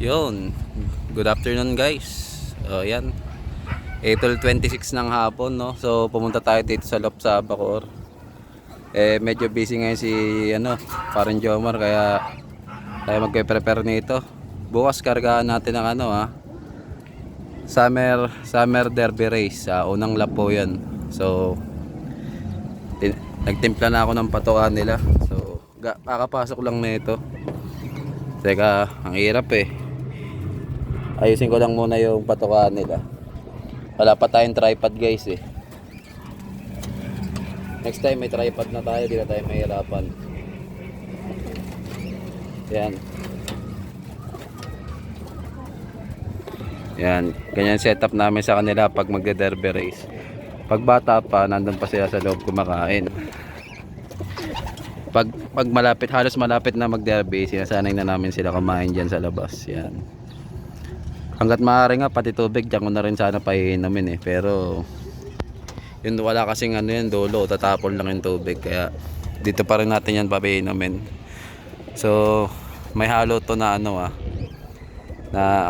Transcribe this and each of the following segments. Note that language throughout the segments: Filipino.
Yun, good afternoon guys. Yan, April 26 ng hapon, no. So pumunta tayo dito sa Lopsa, Bacoor. Medyo busy ngayon si parang Jomar, kaya tayo magpe-prepare nito. Bukas kargahan natin ng Summer Derby Race, unang lap po 'yan. So nagtimpla na ako ng patukan nila. So kakapasok lang nito. Teka, ang hirap ayusin ko lang muna yung patukaan nila. Wala pa tayong tripod guys Next time may tripod na tayo, di na tayo mahirapan. Yan. Yan, ganyan setup namin sa kanila pag magde-derby race. Pag bata pa, nandun pa sila sa loob kumakain. Pag malapit, halos malapit na mag-derby, sinasanay na namin sila kumain dyan sa labas. Yan. Hanggat maaari nga, pati tubig diyan ko na rin sana paiinumin pero yun, wala kasing yun dulo, tatapon lang yung tubig, kaya dito pa rin natin yan papaiinumin. So may halo to na na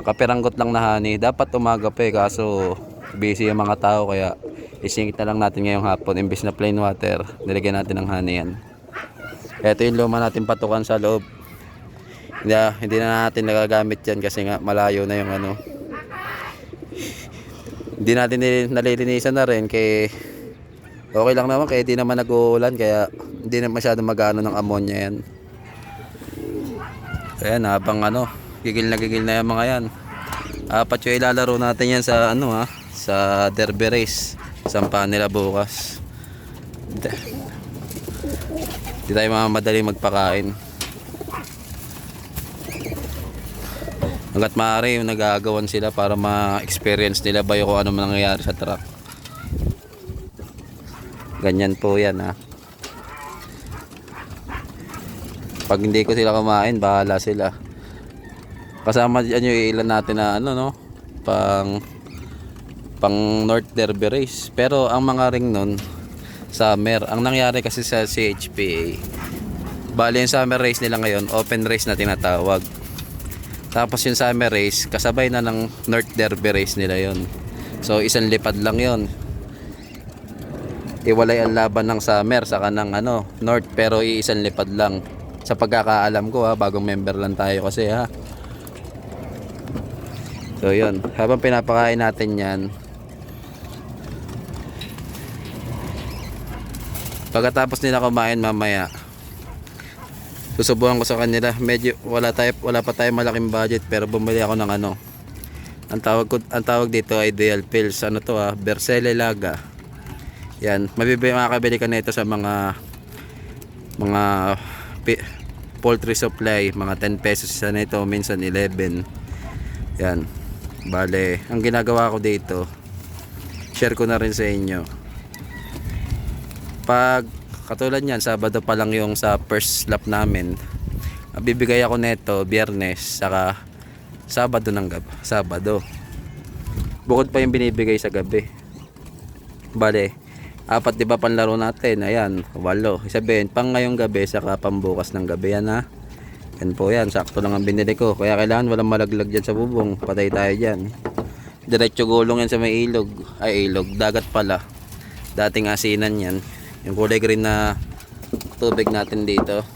kapiranggot lang na honey. Dapat umaga pa kaso busy yung mga tao, kaya isingit na lang natin ngayong hapon. Imbis na plain water, nilagyan natin ng honey yan. Ito yung luma natin patukan sa loob. Hindi na natin nagagamit yan kasi nga malayo na yung hindi natin nalilinisan na rin, kaya okay lang naman, kaya di naman nag-uulan, kaya hindi na masyadong magano ng ammonia yan. Ayan, habang gigil na yung mga yan. Apat yung ilalaro natin yan sa sa derby race. Sampahan nila bukas. Hindi tayo madali magpakain. Hanggat maaari yung nagagawan sila para ma-experience nila ba yung kung ano mangyayari sa truck. Ganyan po yan Pag hindi ko sila kumain, bahala sila. Kasama dyan yung ilan natin na pang North Derby Race. Pero ang mga ring nun summer. Ang nangyari kasi sa CHPA, bali yung summer race nila ngayon, open race na tinatawag. Tapos yung summer race, kasabay na ng North Derby Race nila yon. So isang lipad lang yon. Iwalay ang laban ng summer sa kanang North, pero iisang lipad lang. Sa pagkakaalam ko bagong member lang tayo kasi So yun, habang pinapakain natin yan, pagkatapos nila kumain mamaya, susubukan ko sa kanila. Medyo wala pa tayo malaking budget, pero bumili ako ng ang tawag dito ay Ideal Pills. Bercele Laga. Yan, makakabili ka nito sa mga poultry supply, mga 10 pesos isa nito, minsan 11. Yan. Bale, ang ginagawa ko dito, share ko na rin sa inyo. Pag katulad niyan, Sabado pa lang yung sa first lap namin, bibigay ako neto Biyernes saka Sabado ng gabi. Sabado. Bukod pa yung binibigay sa gabi. Bale, 4 di ba panlaro natin? Ayan, 8. Sabihin, pang ngayong gabi saka pambukas ng gabi yan Yan po yan, sakto lang ang binili ko. Kaya kailangan walang malaglag dyan sa bubong. Patay tayo dyan. Diretso gulong yan sa may ilog. Ay, ilog. Dagat pala. Dating asinan yan. Yung kulay green na tubig natin dito.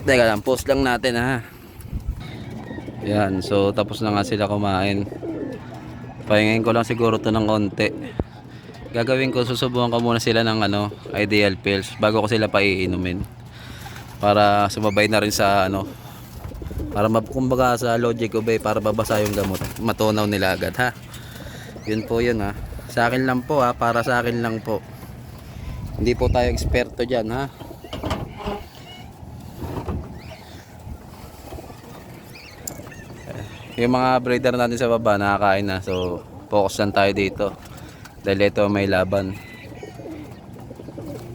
Teka lang, post lang natin Yan, so tapos na nga sila kumain. Pahingayin ko lang siguro to ng konti. Gagawin ko, susubukan ko muna sila ng Ideal Pills bago ko sila paiinumin. Para sumabay na rin sa para kumbaga sa logic ko para babasa yung gamot. Matunaw nila agad Yun po yun Sa akin lang po para sa akin lang po. Hindi po tayo eksperto dyan Yung mga breeder natin sa baba nakakain na. So focus lang tayo dito dahil ito may laban.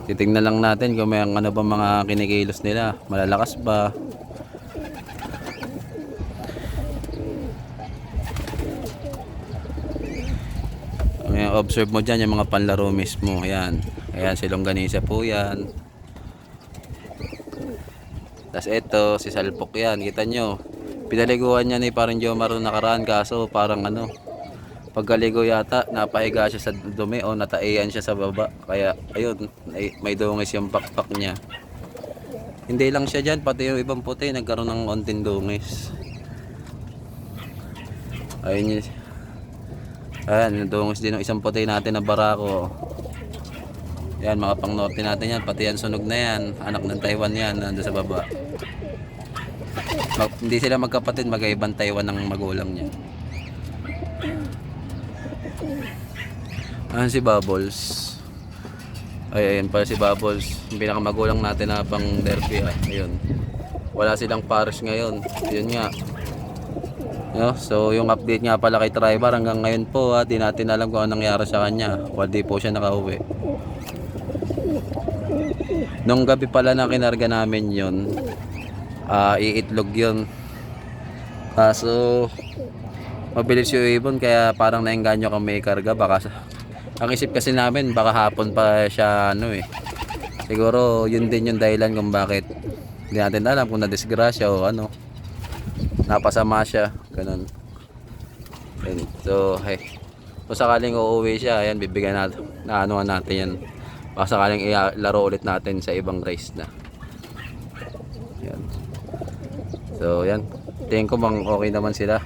Titingnan lang natin kung may ba mga kinikilos nila, malalakas ba. Observe mo dyan yung mga panlaro mismo. Ayan si longganisa po yan. Tas ito si salpok yan, kita nyo Pinaliguan niya ni parang Jomar nung nakaraan, kaso parang ano, pagkaligo yata napahiga siya sa dumi o nataiyan siya sa baba, kaya ayun, may dungis yung pakpak niya. Hindi lang siya dyan, pati yung ibang puti nagkaroon ng konting dungis. Ayun yun. Ayan, dungis din ng isang puti natin na barako. Yan, mga pang norte natin yan, pati yan sunog na yan, anak ng Taiwan yan, nandun sa baba. Hindi sila magkapatid, magkaibang Taiwan ng magulang niya. Ayan si Bubbles. Ay, ayan pala si Bubbles, yung pinakamagulang natin na pang derby. Ayun, wala silang pares ngayon. Yun nga, no? So yung update nga pala kay Tribar hanggang ngayon po, di natin alam kung anong nangyari sa kanya. Di po siya nakauwi. Nung gabi pala na kinarga namin yun, iitlog yun. Kaso mabilis yung ibon, kaya parang naengganyo kami karga. Baka ang isip kasi namin baka hapon pa siya ano eh. Siguro yun din yung dahilan kung bakit hindi natin alam kung nadisgrasya o ano, napasama siya, ganun. And so hey, kung sakaling uuwi siya, ayan, bibigyan natin na anuhan natin yan. Baka sakaling ilaro ulit natin sa ibang race na. Yan. So yan, tingin ko bang okay naman sila.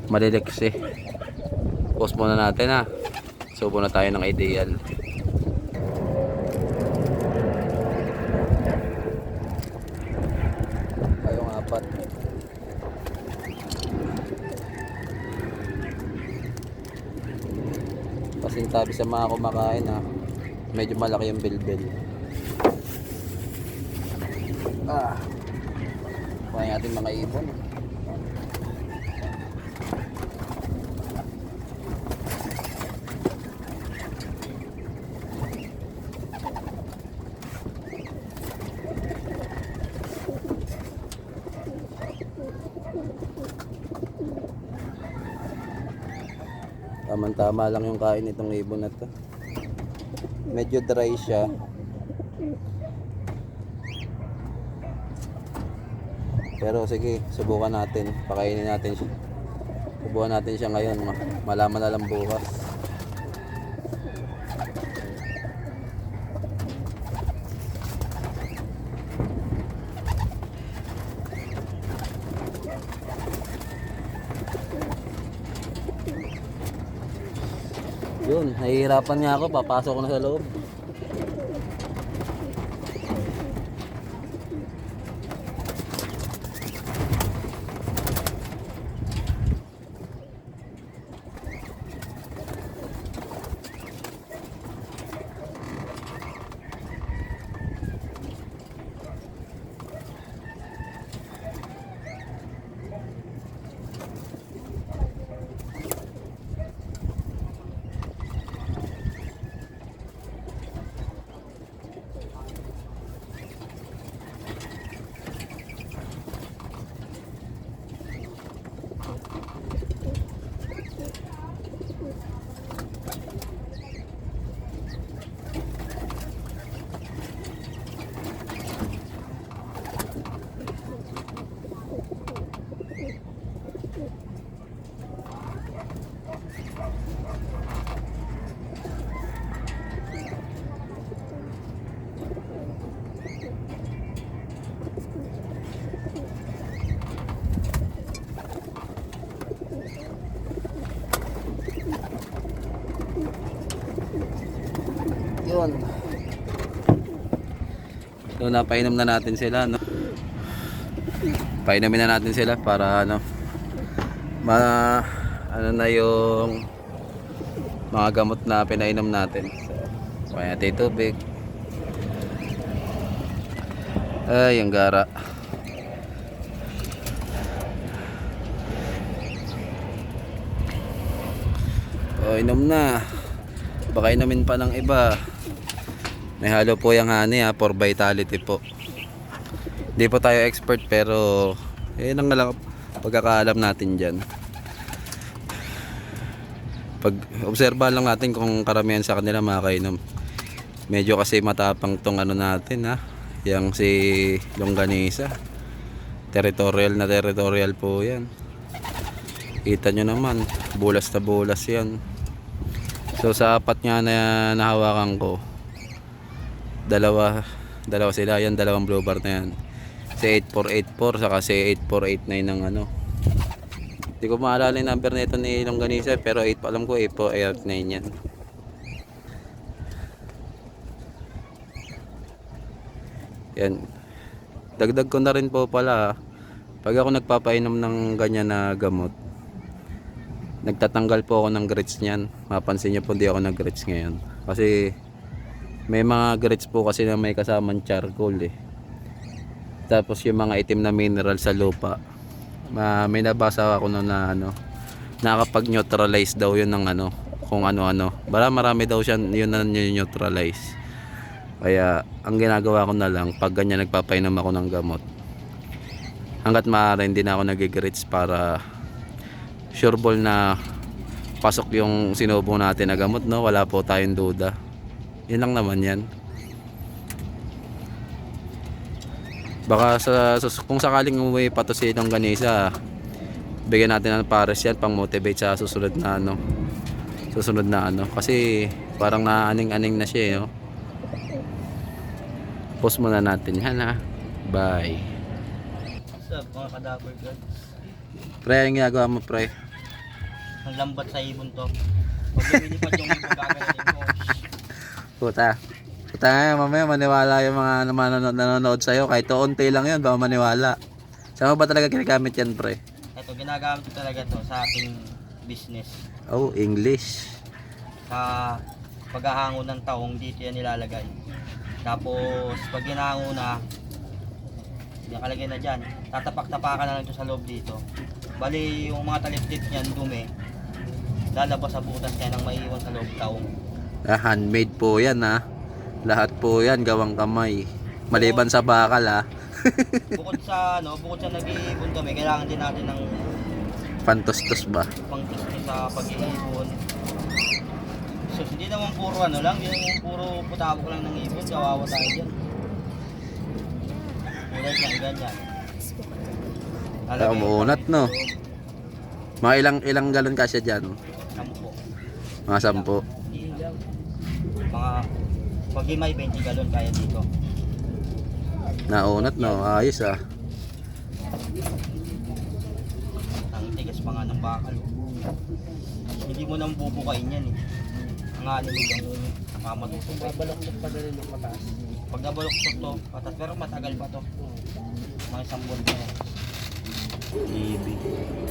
Maliliksi. Post muna natin ha. Subo na tayo ng ideal. Ayong apat. Kasing tabi sa mga kumakain ha. Medyo malaki yung bilbil. Kuha natin mga ibon. Tama-tama lang yung kain itong ibon na to. Medyo dry siya. Pero sige, subukan natin. Pakainin natin siya. Subukan natin siya ngayon. Malaman na lang bukas. Yun, nahihirapan nga ako, papasok ko na sa loob. Yun. So napainom na natin sila, no? Painumin na natin sila para ano, ano na yung mga gamot na pinainom natin. So kaya natin tubig. Ay, ang gara. O, inom na. Baka inumin pa ng iba. May halo po yung honey ha, for vitality po. Hindi po tayo expert, pero yun ang lang pagkakaalam natin dyan. Pag obserbahan lang natin kung karamihan sa kanila makakainom. Medyo kasi matapang tong ano natin ha, yung si longganisa. Territorial na territorial po yan. Kita nyo naman, bulas na bulas yan. So sa apat nga na nahawakan ko, dalawa sila yan, dalawang blue bar na yan. Si 8484 saka si 8489 ng ano. Hindi ko maalala yung number nito ni Longganisa, pero alam ko 8489 yan. Yan. Dagdag ko na rin po pala, pag ako nagpapainom ng ganyan na gamot, nagtatanggal po ako ng grits niyan. Mapansin niyo po, hindi ako nag-grits ngayon. Kasi may mga grits po kasi na may kasamang charcoal eh. Tapos yung mga itim na mineral sa lupa. May nabasa ako noon na ano, nakakapag-neutralize daw yun ng ano, kung ano-ano. Marami daw siya, yun na neutralize. Kaya ang ginagawa ko na lang, pag ganyan nagpapainom ako ng gamot, hanggat maaari hindi na ako nag-grits para sure ball na pasok yung sinubo natin na gamot, no? Wala po tayong duda. Yun lang naman yan. Baka kung sakaling umuwi pa to si Longganisa, bigyan natin ng pares yan pang motivate sa susunod na ano. Kasi parang naaning-aning na siya eh, no? Post muna natin yan ha. Bye. What's up mga kadaper god? Pre, anong ginagawa mo pre? Ang lambat sa ibon to. Pag lumilipad yung ibon gagawin mo. Puta nga, mamaya maniwala yung mga nanonood sa'yo. Kahit unti lang yun, baka maniwala. Saan mo ba talaga ginagamit yan pre? Ito, ginagamit ko talaga to sa ating business. Oh, English. Sa paghahango ng taong dito yan nilalagay. Tapos pag ginango na, nakalagay na dyan, tatapak-tapakan na lang ito sa loob dito. Bali yung mga talip-tip niyan dumi, lalabas sa butas kaya nang maiiwan sa loob taong. Handmade po yan ha. Lahat po yan gawang kamay. Maliban sa bakal ha. Bukod sa nag-iibon kami, kailangan din natin ng Pantustos ba? pang-test sa pag-iibon. So hindi naman puro ano lang, hindi naman puro putabok lang ng ibon, kawawa tayo dyan. Kulay lang ganyan. Kaya umuunat no. Mga ilang galon kasya dyan? 10. Mga 10. Mga pag may 20 galon kaya dito. Naunat no, ayos ah. Ang tigas pa nga ng bakal. Hindi mo nang bubukain yan eh. Ang ano mo yung nakamatutong. Babaloktot pa din ng mataas. Pag nabaloktot to, patas, pero matagal pa to. Mga 1 buwan pa yan.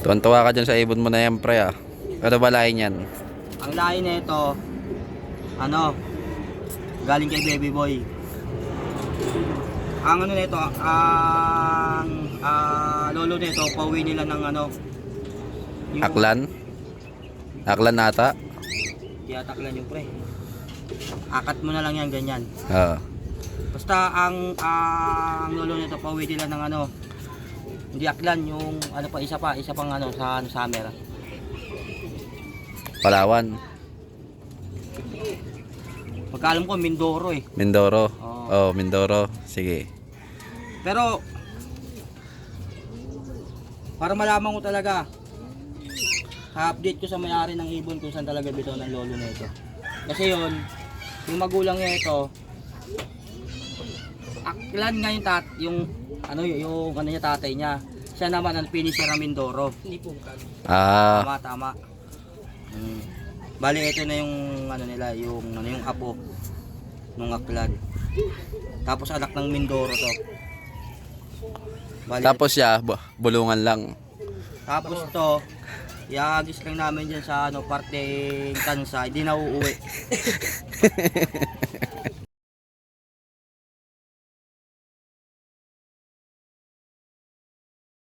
Tuwan-tuwa ka dyan sa ibon mo na yan pre ah. Ano ba lain yan? Ang lahi na ito, galing kay Baby Boy. Ang ano nito, ang lolo nito, pauwi nila ng yung Aklan? Aklan nata? Tiyataklan yung pre. Akat mo na lang yan ganyan. Oo. Basta ang lolo nito, pauwi nila ng hindi aklan, yung isa pang sa summer. Palawan. Pagkaalam ko Mindoro eh. Mindoro. Oo. Oh, Mindoro. Sige. Pero para malaman ko talaga, update ko sa may-ari ng ibon kung saan talaga bitaw ng lolo na ito. Kasi yung magulang niya ito, aklan nga yung niya tatay niya. Siya naman ang finisher ng Mindoro. Hindi po ka. Tama. Bali ito na yung nila, yung apo nung aklan. Tapos anak ng Mindoro to. Bali, Tapos siya, bulungan lang. tapos to, iagis lang namin dyan sa parteng kansa, hindi na uuwi.